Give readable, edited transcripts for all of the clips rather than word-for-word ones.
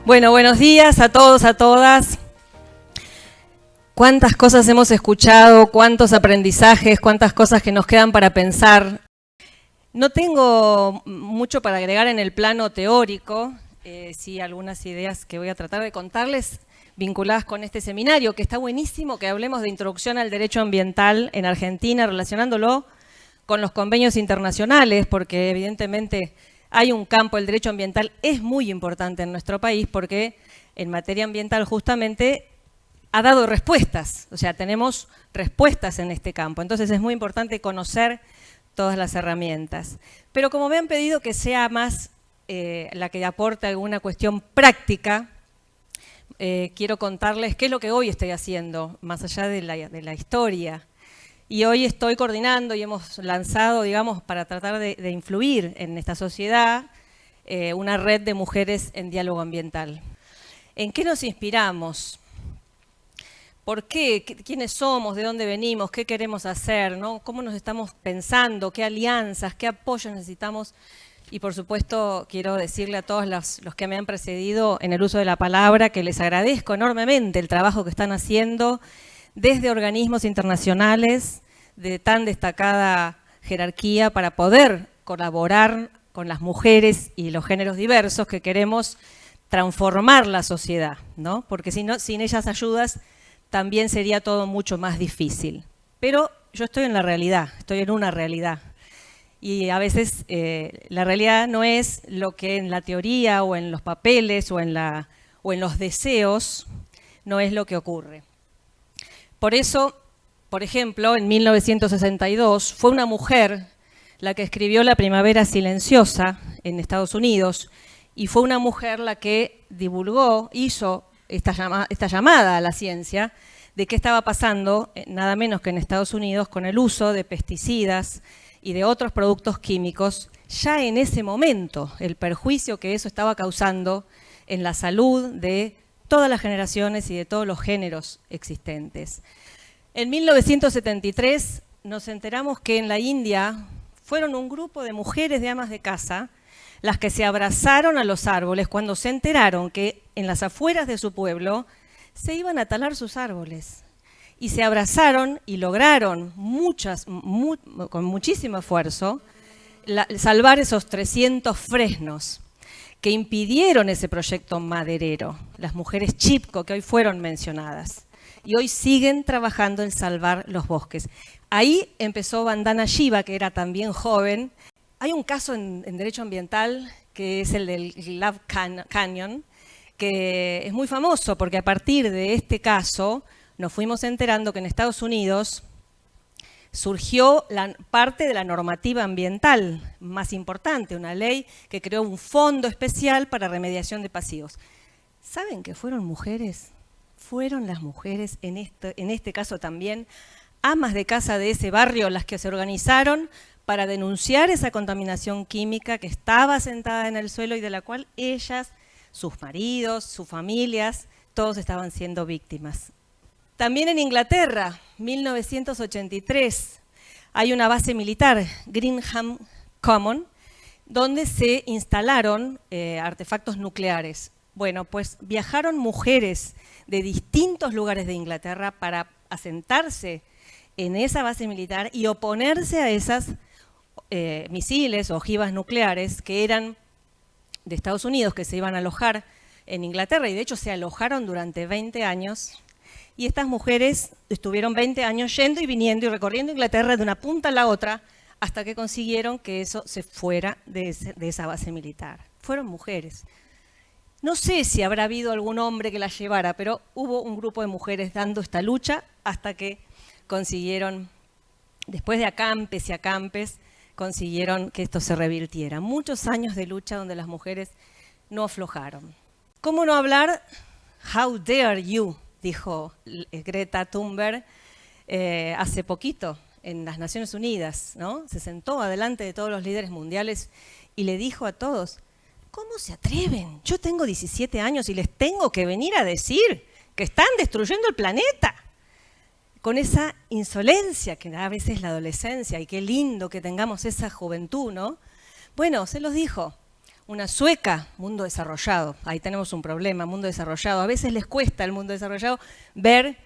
Bueno, buenos días a todos, a todas. Cuántas cosas hemos escuchado, cuántos aprendizajes, cuántas cosas que nos quedan para pensar. No tengo mucho para agregar en el plano teórico, sí algunas ideas que voy a tratar de contarles vinculadas con este seminario, que está buenísimo que hablemos de introducción al derecho ambiental en Argentina, relacionándolo con los convenios internacionales, porque evidentemente hay un campo, el derecho ambiental es muy importante en nuestro país, porque en materia ambiental justamente ha dado respuestas, o sea, tenemos respuestas en este campo, entonces es muy importante conocer todas las herramientas. Pero como me han pedido que sea más la que aporte alguna cuestión práctica, quiero contarles qué es lo que hoy estoy haciendo, más allá de la historia. Y hoy estoy coordinando y hemos lanzado, digamos, para tratar de influir en esta sociedad, una red de mujeres en diálogo ambiental. ¿En qué nos inspiramos? ¿Por qué? ¿Quiénes somos? ¿De dónde venimos? ¿Qué queremos hacer? ¿No? ¿Cómo nos estamos pensando? ¿Qué alianzas? ¿Qué apoyos necesitamos? Y por supuesto quiero decirle a todos los que me han precedido en el uso de la palabra que les agradezco enormemente el trabajo que están haciendo desde organismos internacionales de tan destacada jerarquía para poder colaborar con las mujeres y los géneros diversos que queremos transformar la sociedad, ¿no? Porque si no, sin esas ayudas también sería todo mucho más difícil. Pero yo estoy en la realidad, estoy en una realidad. Y a veces la realidad no es lo que en la teoría o en los papeles o en los deseos no es lo que ocurre. Por eso, por ejemplo, en 1962 fue una mujer la que escribió La Primavera Silenciosa en Estados Unidos y fue una mujer la que divulgó, hizo esta llamada a la ciencia de qué estaba pasando, nada menos que en Estados Unidos, con el uso de pesticidas y de otros productos químicos, ya en ese momento, el perjuicio que eso estaba causando en la salud de todas las generaciones y de todos los géneros existentes. En 1973 nos enteramos que en la India fueron un grupo de mujeres de amas de casa las que se abrazaron a los árboles cuando se enteraron que en las afueras de su pueblo se iban a talar sus árboles. Y se abrazaron y lograron con muchísimo esfuerzo salvar esos 300 fresnos que impidieron ese proyecto maderero, las mujeres Chipko que hoy fueron mencionadas. Y hoy siguen trabajando en salvar los bosques. Ahí empezó Vandana Shiva, que era también joven. Hay un caso en derecho ambiental que es el del Love Canyon, que es muy famoso porque a partir de este caso nos fuimos enterando que en Estados Unidos surgió parte de la normativa ambiental más importante, una ley que creó un fondo especial para remediación de pasivos. ¿Saben que fueron mujeres? Fueron las mujeres, en este caso también, amas de casa de ese barrio, las que se organizaron para denunciar esa contaminación química que estaba asentada en el suelo y de la cual ellas, sus maridos, sus familias, todos estaban siendo víctimas. También en Inglaterra, 1983, hay una base militar, Greenham Common, donde se instalaron artefactos nucleares. Bueno, pues viajaron mujeres de distintos lugares de Inglaterra para asentarse en esa base militar y oponerse a esas misiles o ojivas nucleares que eran de Estados Unidos, que se iban a alojar en Inglaterra, y de hecho se alojaron durante 20 años. Y estas mujeres estuvieron 20 años yendo y viniendo y recorriendo Inglaterra de una punta a la otra hasta que consiguieron que eso se fuera de esa base militar. Fueron mujeres. No sé si habrá habido algún hombre que las llevara, pero hubo un grupo de mujeres dando esta lucha hasta que consiguieron, después de acampes y acampes, consiguieron que esto se revirtiera. Muchos años de lucha donde las mujeres no aflojaron. ¿Cómo no hablar? How dare you, dijo Greta Thunberg hace poquito en las Naciones Unidas, ¿no? Se sentó adelante de todos los líderes mundiales y le dijo a todos: ¿cómo se atreven? Yo tengo 17 años y les tengo que venir a decir que están destruyendo el planeta. Con esa insolencia que a veces es la adolescencia, y qué lindo que tengamos esa juventud, ¿no? Bueno, se los dijo. Una sueca, mundo desarrollado. Ahí tenemos un problema, mundo desarrollado. A veces les cuesta al mundo desarrollado ver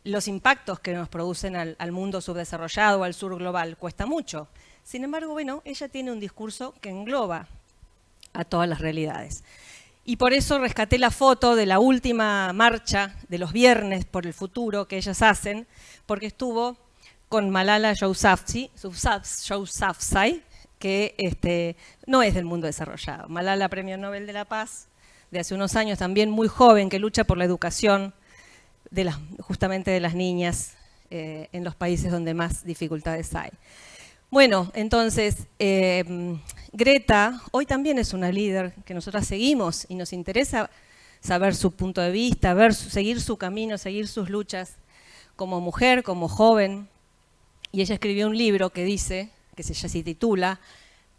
los impactos que nos producen al mundo subdesarrollado o al sur global. Cuesta mucho. Sin embargo, bueno, ella tiene un discurso que engloba a todas las realidades. Y por eso rescaté la foto de la última marcha de los viernes por el futuro que ellas hacen, porque estuvo con Malala Yousafzai, que no es del mundo desarrollado. Malala, Premio Nobel de la Paz, de hace unos años, también muy joven, que lucha por la educación justamente de las niñas en los países donde más dificultades hay. Bueno, entonces, Greta hoy también es una líder que nosotras seguimos y nos interesa saber su punto de vista, seguir su camino, seguir sus luchas como mujer, como joven. Y ella escribió un libro que dice, que se titula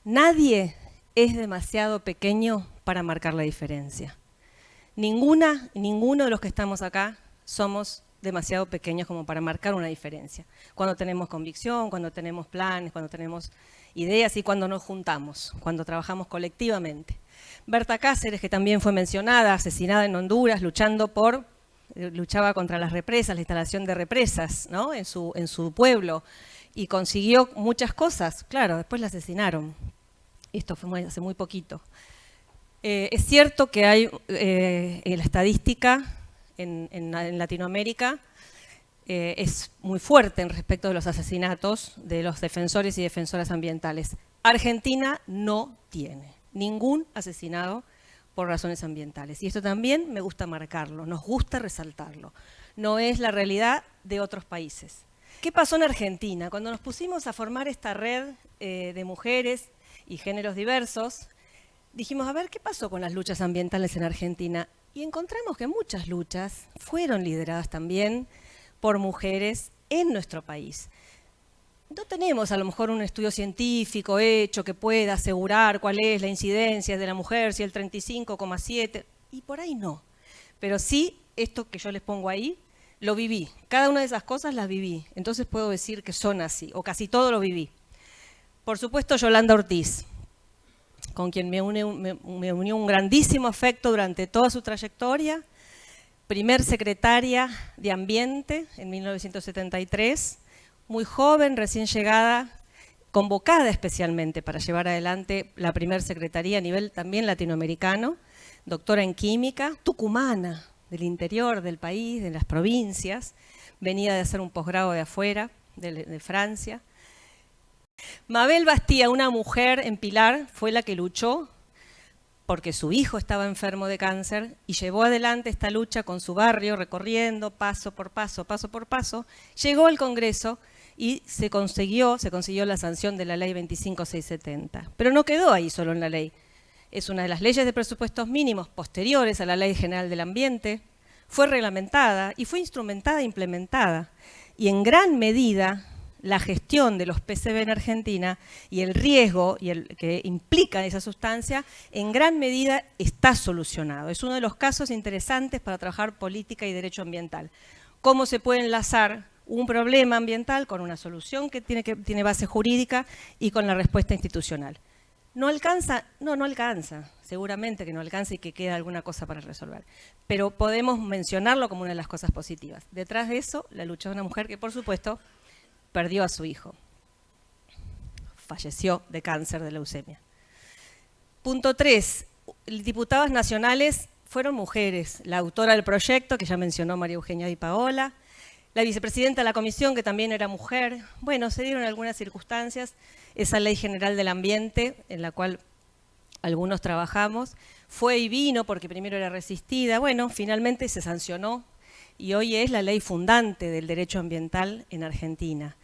"Nadie es demasiado pequeño para marcar la diferencia". Ninguno de los que estamos acá somos demasiado pequeños como para marcar una diferencia. Cuando tenemos convicción, cuando tenemos planes, cuando tenemos ideas y cuando nos juntamos, cuando trabajamos colectivamente. Berta Cáceres, que también fue mencionada, asesinada en Honduras, luchaba contra las represas, la instalación de represas, ¿no? en su pueblo, y consiguió muchas cosas. Claro, después la asesinaron. Esto fue hace muy poquito. Es cierto que hay la estadística en Latinoamérica es muy fuerte en respecto de los asesinatos de los defensores y defensoras ambientales. Argentina no tiene ningún asesinado por razones ambientales. Y esto también me gusta marcarlo, nos gusta resaltarlo. No es la realidad de otros países. ¿Qué pasó en Argentina? Cuando nos pusimos a formar esta red de mujeres y géneros diversos, dijimos, a ver, ¿qué pasó con las luchas ambientales en Argentina? Y encontramos que muchas luchas fueron lideradas también por mujeres en nuestro país. No tenemos a lo mejor un estudio científico hecho que pueda asegurar cuál es la incidencia de la mujer, si el 35,7, y por ahí no. Pero sí, esto que yo les pongo ahí, lo viví. Cada una de esas cosas las viví. Entonces puedo decir que son así, o casi todo lo viví. Por supuesto, Yolanda Ortiz, con quien me unió un grandísimo afecto durante toda su trayectoria, primer secretaria de Ambiente en 1973, muy joven, recién llegada, convocada especialmente para llevar adelante la primer secretaría a nivel también latinoamericano, doctora en química, tucumana, del interior del país, de las provincias, venía de hacer un posgrado de afuera, de Francia. Mabel Bastía, una mujer en Pilar, fue la que luchó porque su hijo estaba enfermo de cáncer y llevó adelante esta lucha con su barrio, recorriendo paso por paso, llegó al Congreso y se consiguió la sanción de la ley 25670. Pero no quedó ahí solo en la ley. Es una de las leyes de presupuestos mínimos posteriores a la Ley General del Ambiente, fue reglamentada y fue instrumentada e implementada. Y en gran medida la gestión de los PCB en Argentina y el riesgo que implica esa sustancia, en gran medida está solucionado. Es uno de los casos interesantes para trabajar política y derecho ambiental. Cómo se puede enlazar un problema ambiental con una solución que tiene base jurídica y con la respuesta institucional. ¿No alcanza? No, no alcanza. Seguramente que no alcanza y que queda alguna cosa para resolver. Pero podemos mencionarlo como una de las cosas positivas. Detrás de eso, la lucha de una mujer que, por supuesto, perdió a su hijo. Falleció de cáncer de leucemia. Punto 3. Diputadas nacionales fueron mujeres. La autora del proyecto, que ya mencionó María Eugenia Di Paola, la vicepresidenta de la comisión, que también era mujer. Bueno, se dieron algunas circunstancias. Esa Ley General del Ambiente, en la cual algunos trabajamos, fue y vino porque primero era resistida. Bueno, finalmente se sancionó y hoy es la ley fundante del derecho ambiental en Argentina.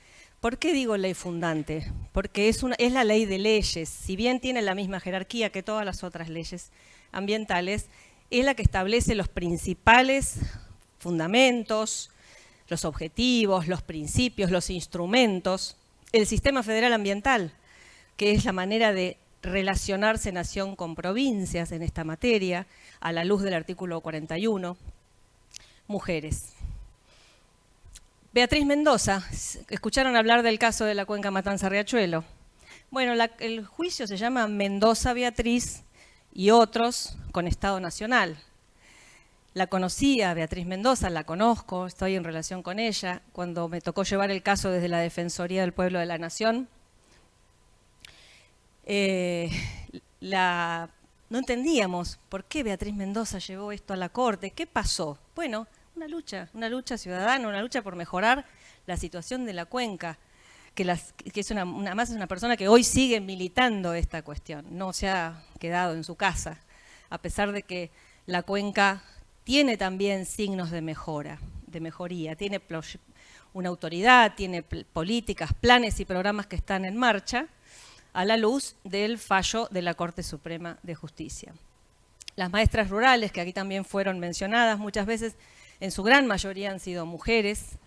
¿Por qué digo ley fundante? Porque es la ley de leyes. Si bien tiene la misma jerarquía que todas las otras leyes ambientales, es la que establece los principales fundamentos, los objetivos, los principios, los instrumentos, el sistema federal ambiental, que es la manera de relacionarse nación con provincias en esta materia, a la luz del artículo 41, mujeres. Beatriz Mendoza, ¿escucharon hablar del caso de la cuenca Matanza-Riachuelo? Bueno, el juicio se llama Mendoza-Beatriz y otros con Estado Nacional. La conocía, Beatriz Mendoza, la conozco, estoy en relación con ella. Cuando me tocó llevar el caso desde la Defensoría del Pueblo de la Nación, no entendíamos por qué Beatriz Mendoza llevó esto a la Corte, qué pasó. Bueno, una lucha ciudadana, una lucha por mejorar la situación de la cuenca, que es además es una persona que hoy sigue militando esta cuestión, no se ha quedado en su casa, a pesar de que la cuenca tiene también signos de mejoría, tiene una autoridad, tiene políticas, planes y programas que están en marcha a la luz del fallo de la Corte Suprema de Justicia. Las maestras rurales, que aquí también fueron mencionadas muchas veces, en su gran mayoría han sido mujeres.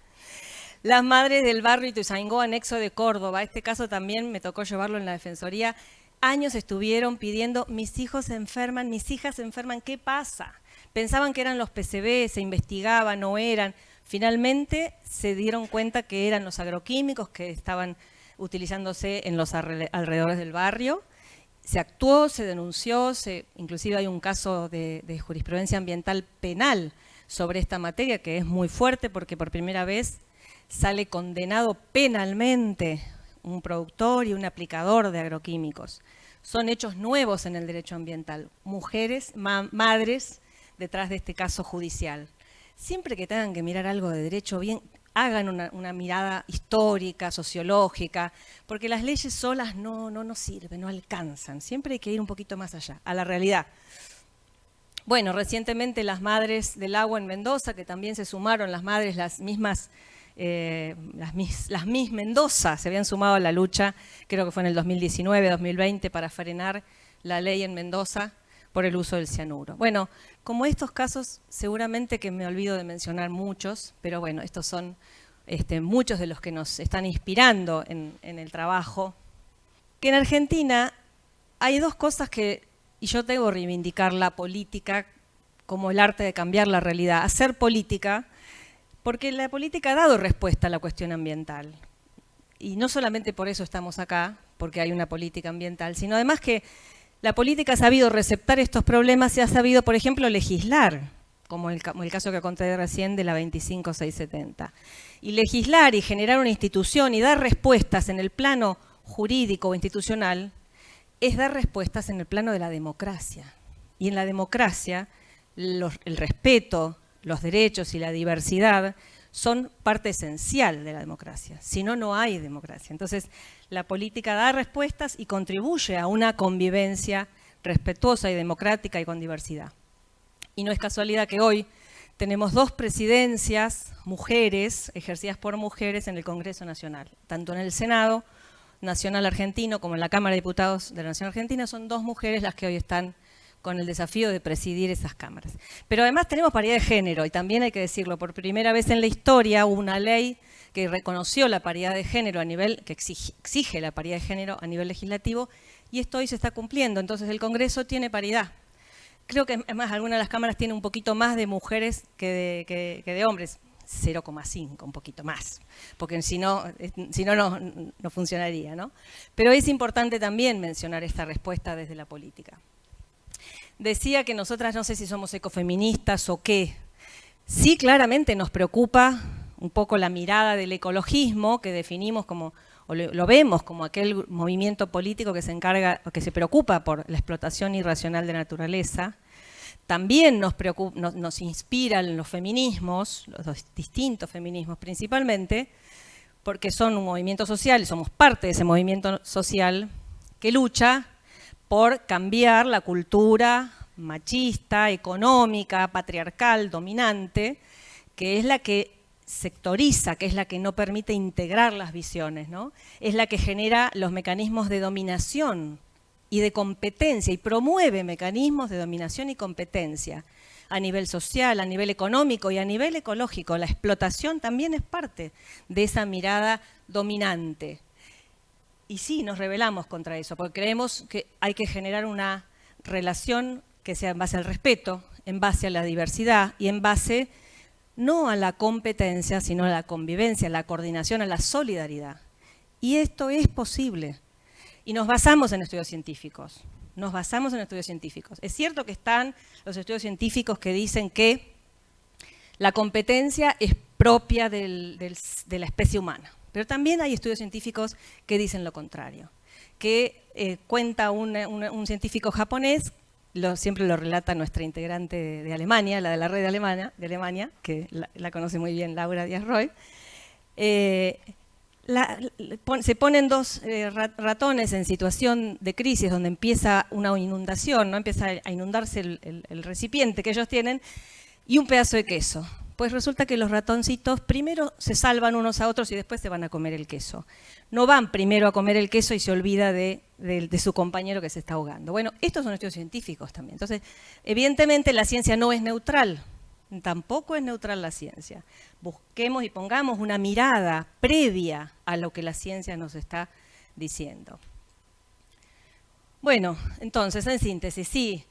Las madres del barrio Ituzaingó, anexo de Córdoba, este caso también me tocó llevarlo en la Defensoría, años estuvieron pidiendo, mis hijos se enferman, mis hijas se enferman, ¿qué pasa? Pensaban que eran los PCB, se investigaba, no eran. Finalmente se dieron cuenta que eran los agroquímicos que estaban utilizándose en los alrededores del barrio. Se actuó, se denunció, inclusive hay un caso de jurisprudencia ambiental penal sobre esta materia que es muy fuerte porque por primera vez sale condenado penalmente un productor y un aplicador de agroquímicos. Son hechos nuevos en el derecho ambiental. Mujeres, madres, detrás de este caso judicial. Siempre que tengan que mirar algo de derecho, bien, hagan una mirada histórica, sociológica, porque las leyes solas no sirven, no alcanzan. Siempre hay que ir un poquito más allá, a la realidad. Bueno, recientemente las Madres del Agua en Mendoza, que también se sumaron, las madres, las Miss Mendoza, se habían sumado a la lucha, creo que fue en el 2019, 2020, para frenar la ley en Mendoza por el uso del cianuro. Bueno, como estos casos, seguramente que me olvido de mencionar muchos, pero bueno, estos son muchos de los que nos están inspirando en el trabajo. Que en Argentina hay dos cosas y yo debo reivindicar la política como el arte de cambiar la realidad, hacer política, porque la política ha dado respuesta a la cuestión ambiental. Y no solamente por eso estamos acá, porque hay una política ambiental, sino además que la política ha sabido receptar estos problemas y ha sabido, por ejemplo, legislar, como el caso que conté recién de la 25670. Y legislar y generar una institución y dar respuestas en el plano jurídico o institucional es dar respuestas en el plano de la democracia. Y en la democracia, el respeto, los derechos y la diversidad son parte esencial de la democracia. Si no, no hay democracia. Entonces, la política da respuestas y contribuye a una convivencia respetuosa y democrática y con diversidad. Y no es casualidad que hoy tenemos 2 presidencias mujeres, ejercidas por mujeres en el Congreso Nacional. Tanto en el Senado Nacional Argentino como en la Cámara de Diputados de la Nación Argentina son 2 mujeres las que hoy están con el desafío de presidir esas cámaras. Pero además tenemos paridad de género, y también hay que decirlo, por primera vez en la historia hubo una ley que reconoció la paridad de género a nivel, que exige la paridad de género a nivel legislativo, y esto hoy se está cumpliendo. Entonces el Congreso tiene paridad. Creo que además algunas de las cámaras tienen un poquito más de mujeres que de hombres, 0,5, un poquito más, porque si no funcionaría, ¿no? Pero es importante también mencionar esta respuesta desde la política. Decía que nosotras no sé si somos ecofeministas o qué. Sí, claramente nos preocupa un poco la mirada del ecologismo que definimos como, o lo vemos como aquel movimiento político que se encarga, o que se preocupa por la explotación irracional de naturaleza. También nos inspiran los feminismos, los distintos feminismos principalmente, porque son un movimiento social, somos parte de ese movimiento social que lucha por cambiar la cultura machista, económica, patriarcal, dominante, que es la que sectoriza, que es la que no permite integrar las visiones, ¿no? Es la que genera los mecanismos de dominación y de competencia y promueve mecanismos de dominación y competencia a nivel social, a nivel económico y a nivel ecológico. La explotación también es parte de esa mirada dominante. Y sí, nos rebelamos contra eso, porque creemos que hay que generar una relación que sea en base al respeto, en base a la diversidad y en base no a la competencia, sino a la convivencia, a la coordinación, a la solidaridad. Y esto es posible. Y nos basamos en estudios científicos. nos basamos en estudios científicos. Es cierto que están los estudios científicos que dicen que la competencia es propia de la especie humana, pero también hay estudios científicos que dicen lo contrario, que cuenta un científico japonés, siempre lo relata nuestra integrante de Alemania, la de la red de Alemania, que la conoce muy bien Laura Díaz Roy. Se ponen dos ratones en situación de crisis donde empieza una inundación, ¿no? Empieza a inundarse el recipiente que ellos tienen, y un pedazo de queso. Pues resulta que los ratoncitos primero se salvan unos a otros y después se van a comer el queso. No van primero a comer el queso y se olvida de su compañero que se está ahogando. Bueno, estos son estudios científicos también. Entonces, evidentemente la ciencia no es neutral. Tampoco es neutral la ciencia. Busquemos y pongamos una mirada previa a lo que la ciencia nos está diciendo. Bueno, entonces, en síntesis, sí,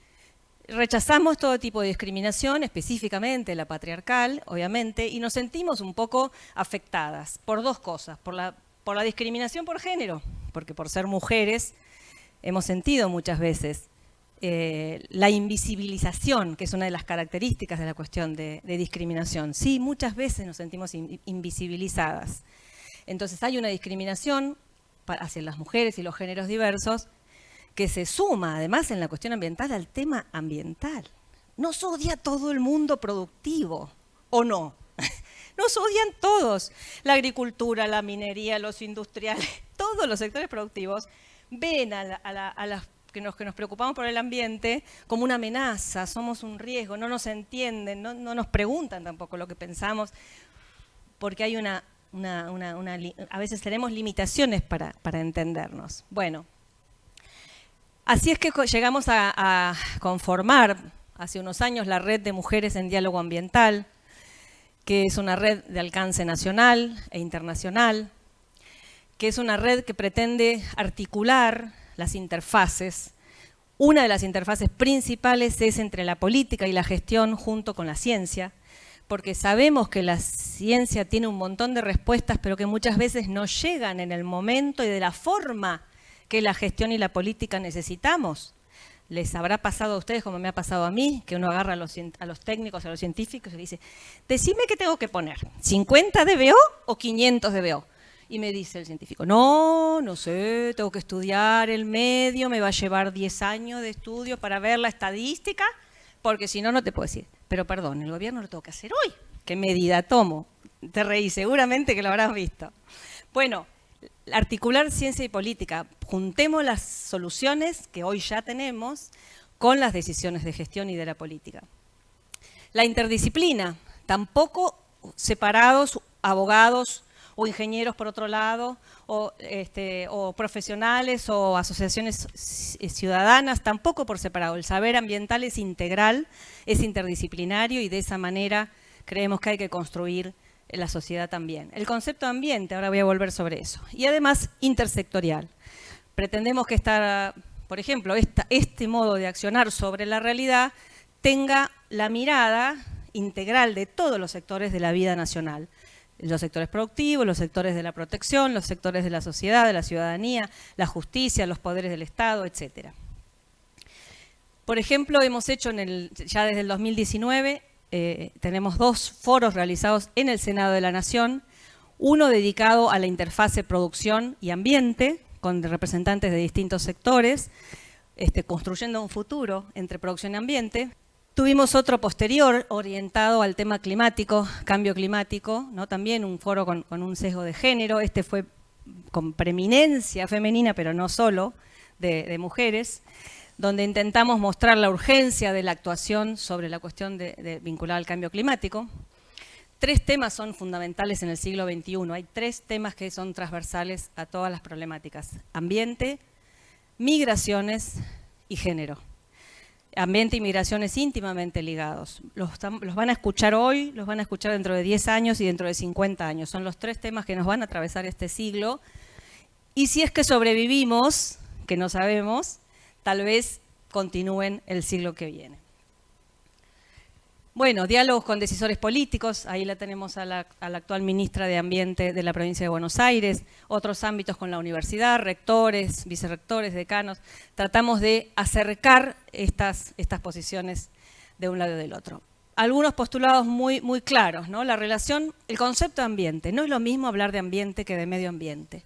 rechazamos todo tipo de discriminación, específicamente la patriarcal, obviamente, y nos sentimos un poco afectadas por dos cosas. Por la discriminación por género, porque por ser mujeres hemos sentido muchas veces la invisibilización, que es una de las características de la cuestión de discriminación. Sí, muchas veces nos sentimos invisibilizadas. Entonces hay una discriminación hacia las mujeres y los géneros diversos que se suma, además, en la cuestión ambiental al tema ambiental. Nos odia todo el mundo productivo, ¿o no? Nos odian todos. La agricultura, la minería, los industriales, todos los sectores productivos ven a las que nos preocupamos por el ambiente como una amenaza, somos un riesgo, no nos entienden, no nos preguntan tampoco lo que pensamos, porque hay a veces tenemos limitaciones para entendernos. Bueno, así es que llegamos a conformar hace unos años la Red de Mujeres en Diálogo Ambiental, que es una red de alcance nacional e internacional, que es una red que pretende articular las interfaces. Una de las interfaces principales es entre la política y la gestión junto con la ciencia, porque sabemos que la ciencia tiene un montón de respuestas, pero que muchas veces no llegan en el momento y de la forma que la gestión y la política necesitamos. Les habrá pasado a ustedes, como me ha pasado a mí, que uno agarra a los técnicos, a los científicos y le dice, decime qué tengo que poner, ¿50 dBO o 500 dBO? Y me dice el científico, no sé, tengo que estudiar el medio, me va a llevar 10 años de estudio para ver la estadística, porque si no, no te puedo decir. Pero perdón, el gobierno lo tengo que hacer hoy. ¿Qué medida tomo? Te reí, seguramente que lo habrás visto. Bueno, articular ciencia y política. Juntemos las soluciones que hoy ya tenemos con las decisiones de gestión y de la política. La interdisciplina, tampoco separados abogados o ingenieros por otro lado, o profesionales o asociaciones ciudadanas, tampoco por separado. El saber ambiental es integral, es interdisciplinario y de esa manera creemos que hay que construir la sociedad también. El concepto de ambiente, ahora voy a volver sobre eso, y además intersectorial. Pretendemos que por ejemplo, este modo de accionar sobre la realidad tenga la mirada integral de todos los sectores de la vida nacional. Los sectores productivos, los sectores de la protección, los sectores de la sociedad, de la ciudadanía, la justicia, los poderes del Estado, etc. Por ejemplo, hemos hecho ya desde el 2019, tenemos 2 foros realizados en el Senado de la Nación, uno dedicado a la interfase producción y ambiente, con representantes de distintos sectores, construyendo un futuro entre producción y ambiente. Tuvimos otro posterior orientado al tema climático, cambio climático, ¿no? También un foro con un sesgo de género. Este fue con preeminencia femenina, pero no solo, de mujeres, donde intentamos mostrar la urgencia de la actuación sobre la cuestión vinculada al cambio climático. 3 temas son fundamentales en el siglo XXI. Hay 3 temas que son transversales a todas las problemáticas: ambiente, migraciones y género. Ambiente y migraciones íntimamente ligados. Los van a escuchar hoy, los van a escuchar dentro de 10 años y dentro de 50 años. Son los 3 temas que nos van a atravesar este siglo. Y si es que sobrevivimos, que no sabemos, tal vez continúen el siglo que viene. Bueno, diálogos con decisores políticos, ahí la tenemos a la actual ministra de Ambiente de la provincia de Buenos Aires, otros ámbitos con la universidad, rectores, vicerrectores, decanos. Tratamos de acercar estas posiciones de un lado y del otro. Algunos postulados muy claros, ¿no? La relación, el concepto de ambiente. No es lo mismo hablar de ambiente que de medio ambiente.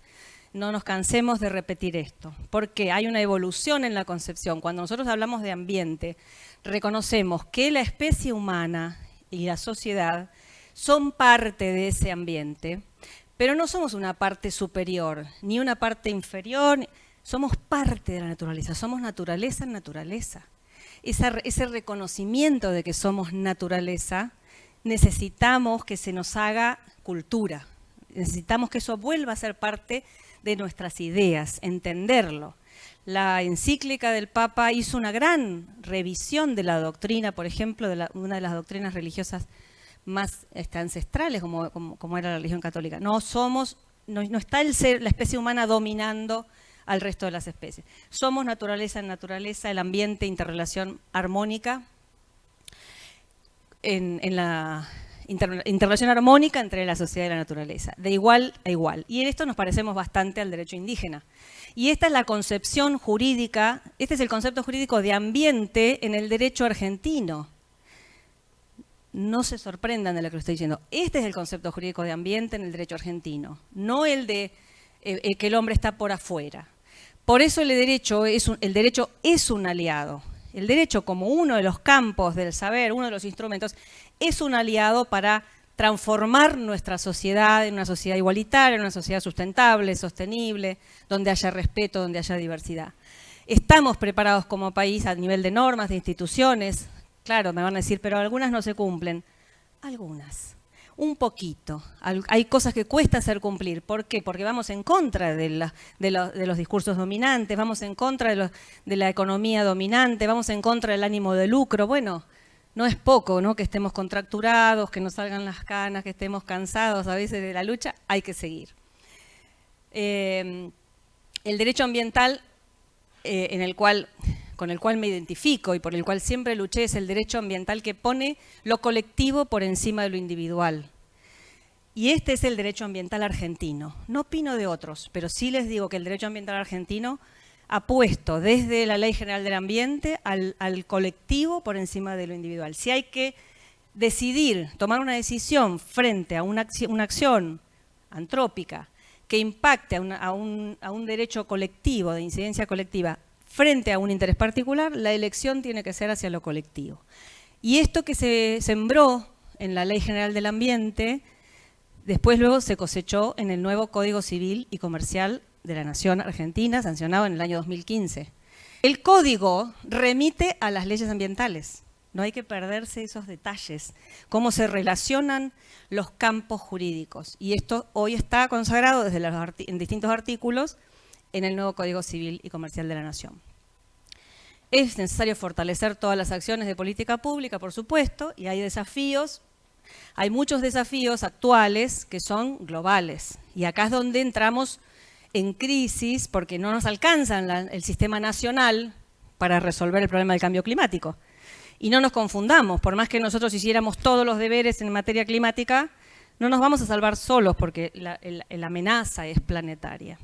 No nos cansemos de repetir esto, porque hay una evolución en la concepción. Cuando nosotros hablamos de ambiente, reconocemos que la especie humana y la sociedad son parte de ese ambiente, pero no somos una parte superior, ni una parte inferior, somos parte de la naturaleza, somos naturaleza en naturaleza. Ese reconocimiento de que somos naturaleza, necesitamos que se nos haga cultura, necesitamos que eso vuelva a ser parte de nuestras ideas, entenderlo. La encíclica del Papa hizo una gran revisión de la doctrina, por ejemplo, de una de las doctrinas religiosas más ancestrales, como era la religión católica. No está la especie humana dominando al resto de las especies. Somos naturaleza en naturaleza, el ambiente, interrelación armónica, en la interrelación armónica entre la sociedad y la naturaleza, de igual a igual. Y en esto nos parecemos bastante al derecho indígena. Y esta es la concepción jurídica, este es el concepto jurídico de ambiente en el derecho argentino. No se sorprendan de lo que estoy diciendo. Este es el concepto jurídico de ambiente en el derecho argentino, no el de que el hombre está por afuera. Por eso el derecho es un aliado. El derecho, como uno de los campos del saber, uno de los instrumentos, es un aliado para transformar nuestra sociedad en una sociedad igualitaria, en una sociedad sustentable, sostenible, donde haya respeto, donde haya diversidad. Estamos preparados como país a nivel de normas, de instituciones. Claro, me van a decir, pero algunas no se cumplen. Algunas. Un poquito. Hay cosas que cuesta hacer cumplir. ¿Por qué? Porque vamos en contra de los discursos dominantes, vamos en contra de la economía dominante, vamos en contra del ánimo de lucro. Bueno, no es poco, ¿no? Que estemos contracturados, que nos salgan las canas, que estemos cansados a veces de la lucha, hay que seguir. El derecho ambiental con el cual me identifico y por el cual siempre luché es el derecho ambiental que pone lo colectivo por encima de lo individual. Y este es el derecho ambiental argentino. No opino de otros, pero sí les digo que el derecho ambiental argentino ha puesto desde la Ley General del Ambiente al colectivo por encima de lo individual. Si hay que decidir, tomar una decisión frente a una acción antrópica que impacte a un derecho colectivo, de incidencia colectiva, frente a un interés particular, la elección tiene que ser hacia lo colectivo. Y esto que se sembró en la Ley General del Ambiente, después luego se cosechó en el nuevo Código Civil y Comercial de la Nación Argentina, sancionado en el año 2015. El código remite a las leyes ambientales. No hay que perderse esos detalles, cómo se relacionan los campos jurídicos. Y esto hoy está consagrado en distintos artículos en el nuevo Código Civil y Comercial de la Nación. Es necesario fortalecer todas las acciones de política pública, por supuesto, y hay desafíos. Hay muchos desafíos actuales que son globales. Y acá es donde entramos en crisis porque no nos alcanza el sistema nacional para resolver el problema del cambio climático. Y no nos confundamos, por más que nosotros hiciéramos todos los deberes en materia climática, no nos vamos a salvar solos porque la amenaza es planetaria.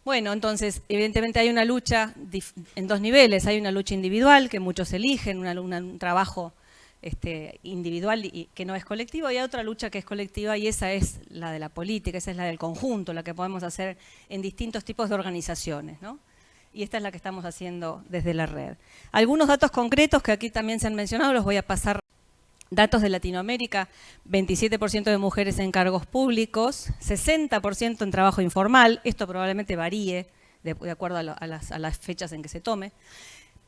Bueno, entonces, evidentemente hay una lucha en dos niveles. Hay una lucha individual que muchos eligen, un trabajo individual y que no es colectivo, y hay otra lucha que es colectiva y esa es la de la política, esa es la del conjunto, la que podemos hacer en distintos tipos de organizaciones, ¿no? Y esta es la que estamos haciendo desde la red. Algunos datos concretos que aquí también se han mencionado, los voy a pasar. Datos de Latinoamérica, 27% de mujeres en cargos públicos, 60% en trabajo informal, esto probablemente varíe de acuerdo a las fechas en que se tome.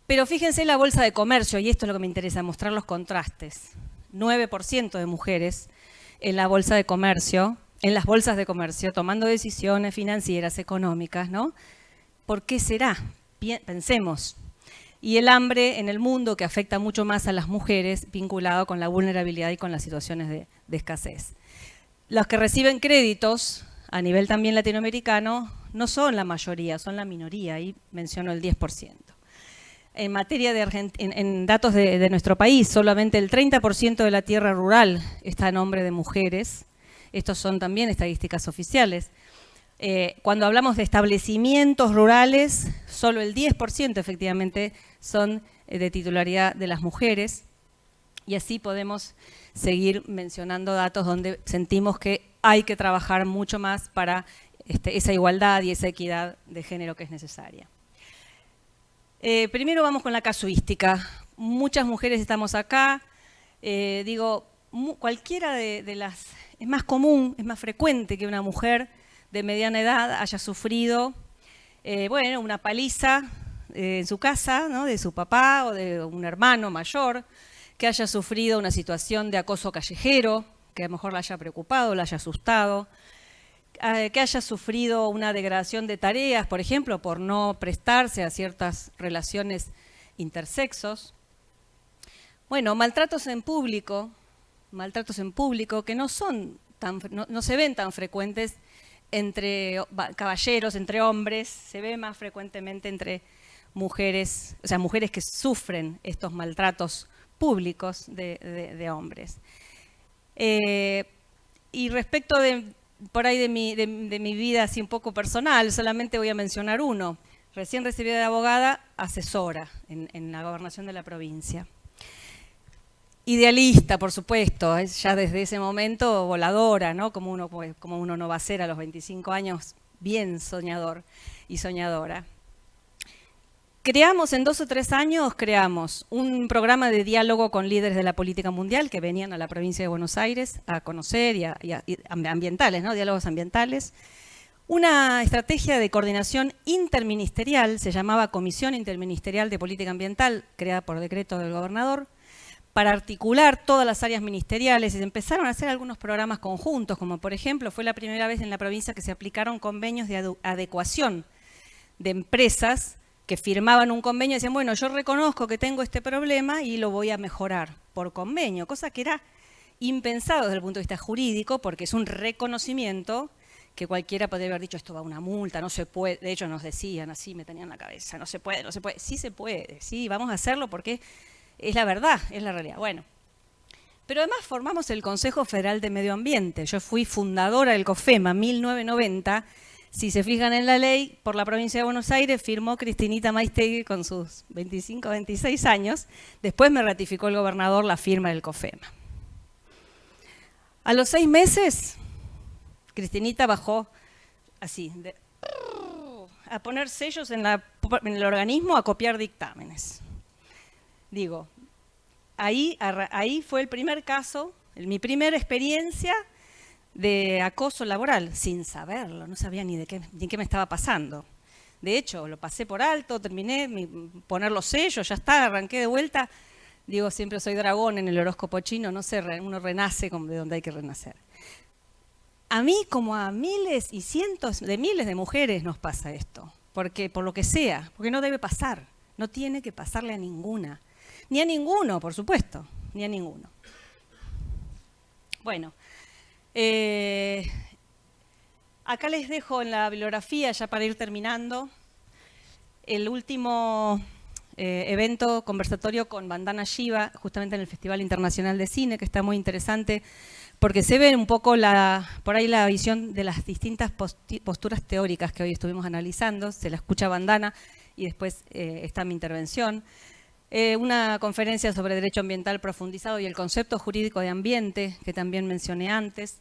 Pero fíjense en la bolsa de comercio, y esto es lo que me interesa, mostrar los contrastes. 9% de mujeres en la bolsa de comercio, en las bolsas de comercio, tomando decisiones financieras, económicas, ¿no? ¿Por qué será? Pensemos. Y el hambre en el mundo que afecta mucho más a las mujeres vinculado con la vulnerabilidad y con las situaciones de escasez. Los que reciben créditos a nivel también latinoamericano no son la mayoría, son la minoría, y menciono el 10%. En materia de en datos de nuestro país, solamente el 30% de la tierra rural está a nombre de mujeres. Estos son también estadísticas oficiales. Cuando hablamos de establecimientos rurales, solo el 10% efectivamente son de titularidad de las mujeres. Y así podemos seguir mencionando datos donde sentimos que hay que trabajar mucho más para esa igualdad y esa equidad de género que es necesaria. Primero vamos con la casuística. Muchas mujeres estamos acá. Cualquiera de las... Es más común, es más frecuente que una mujer de mediana edad haya sufrido una paliza en su casa, ¿no?, de su papá o de un hermano mayor, que haya sufrido una situación de acoso callejero, que a lo mejor la haya preocupado, la haya asustado, que haya sufrido una degradación de tareas, por ejemplo, por no prestarse a ciertas relaciones intersexos. Bueno, maltratos en público que no se ven tan frecuentes entre caballeros, entre hombres, se ve más frecuentemente entre mujeres, o sea, mujeres que sufren estos maltratos públicos de hombres. Y respecto por ahí de mi vida así un poco personal, solamente voy a mencionar uno. Recién recibida de abogada, asesora en la gobernación de la provincia. Idealista, por supuesto, es ya desde ese momento voladora, ¿no? Como uno no va a ser a los 25 años, bien soñador y soñadora. En 2 o 3 años, creamos un programa de diálogo con líderes de la política mundial que venían a la provincia de Buenos Aires a conocer y ambientales, ¿no?, diálogos ambientales. Una estrategia de coordinación interministerial, se llamaba Comisión Interministerial de Política Ambiental, creada por decreto del gobernador, para articular todas las áreas ministeriales, y se empezaron a hacer algunos programas conjuntos, como por ejemplo, fue la primera vez en la provincia que se aplicaron convenios de adecuación de empresas que firmaban un convenio y decían, bueno, yo reconozco que tengo este problema y lo voy a mejorar por convenio, cosa que era impensado desde el punto de vista jurídico, porque es un reconocimiento que cualquiera podría haber dicho, esto va a una multa, no se puede. De hecho nos decían, así me tenían la cabeza, no se puede. Sí se puede, sí, vamos a hacerlo porque es la verdad, es la realidad. Bueno, pero además formamos el Consejo Federal de Medio Ambiente. Yo fui fundadora del COFEMA, 1990. Si se fijan en la ley, por la provincia de Buenos Aires firmó Cristinita Maistegui con sus 25, 26 años. Después me ratificó el gobernador la firma del COFEMA. A los 6 meses, Cristinita bajó así, a poner sellos en el organismo, a copiar dictámenes. Digo, ahí fue el primer caso, mi primera experiencia de acoso laboral, sin saberlo, no sabía ni qué me estaba pasando. De hecho, lo pasé por alto, terminé poner los sellos, ya está, arranqué de vuelta. Digo, siempre soy dragón en el horóscopo chino, no sé, uno renace de donde hay que renacer. A mí, como a miles y cientos de miles de mujeres nos pasa esto, porque por lo que sea, porque no debe pasar, no tiene que pasarle a ninguna, ni a ninguno, por supuesto, ni a ninguno. Bueno. Acá les dejo en la bibliografía, ya para ir terminando, el último evento conversatorio con Vandana Shiva, justamente en el Festival Internacional de Cine, que está muy interesante, porque se ve un poco por ahí la visión de las distintas posturas teóricas que hoy estuvimos analizando. Se la escucha Vandana y después está mi intervención. Una conferencia sobre derecho ambiental profundizado y el concepto jurídico de ambiente, que también mencioné antes.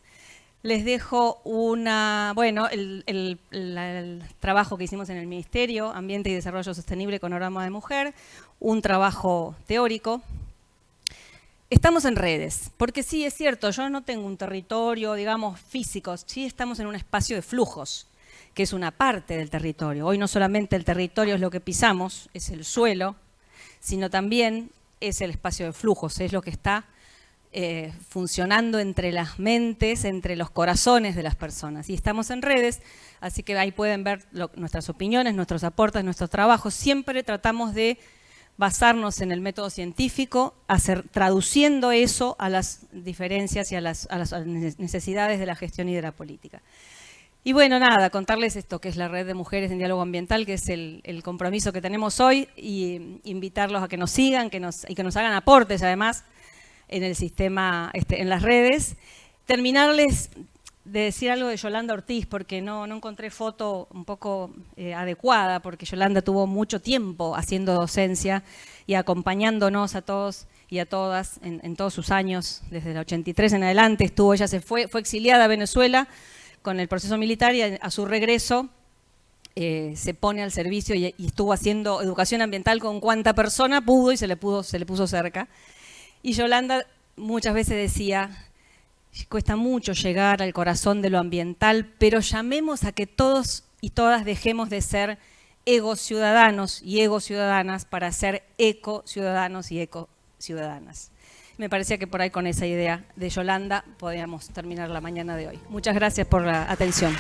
Les dejo el trabajo que hicimos en el Ministerio, Ambiente y Desarrollo Sostenible con Panorama de Mujer, un trabajo teórico. Estamos en redes, porque sí, es cierto, yo no tengo un territorio, digamos, físico, sí estamos en un espacio de flujos, que es una parte del territorio. Hoy no solamente el territorio es lo que pisamos, es el suelo, sino también es el espacio de flujos, es lo que está funcionando entre las mentes, entre los corazones de las personas. Y estamos en redes, así que ahí pueden ver nuestras opiniones, nuestros aportes, nuestros trabajos. Siempre tratamos de basarnos en el método científico, traduciendo eso a las diferencias y a las necesidades de la gestión y de la política. Y bueno, nada, contarles esto, que es la Red de Mujeres en Diálogo Ambiental, que es el compromiso que tenemos hoy, y invitarlos a que nos sigan y que nos hagan aportes, además, en el sistema, en las redes. Terminarles de decir algo de Yolanda Ortiz, porque no encontré foto un poco adecuada, porque Yolanda tuvo mucho tiempo haciendo docencia y acompañándonos a todos y a todas en todos sus años, desde el 83 en adelante ella fue exiliada a Venezuela con el proceso militar, y a su regreso se pone al servicio y estuvo haciendo educación ambiental con cuanta persona pudo y se le puso cerca. Y Yolanda muchas veces decía: cuesta mucho llegar al corazón de lo ambiental, pero llamemos a que todos y todas dejemos de ser ego-ciudadanos y ego-ciudadanas para ser eco-ciudadanos y eco-ciudadanas. Me parecía que por ahí, con esa idea de Yolanda, podíamos terminar la mañana de hoy. Muchas gracias por la atención.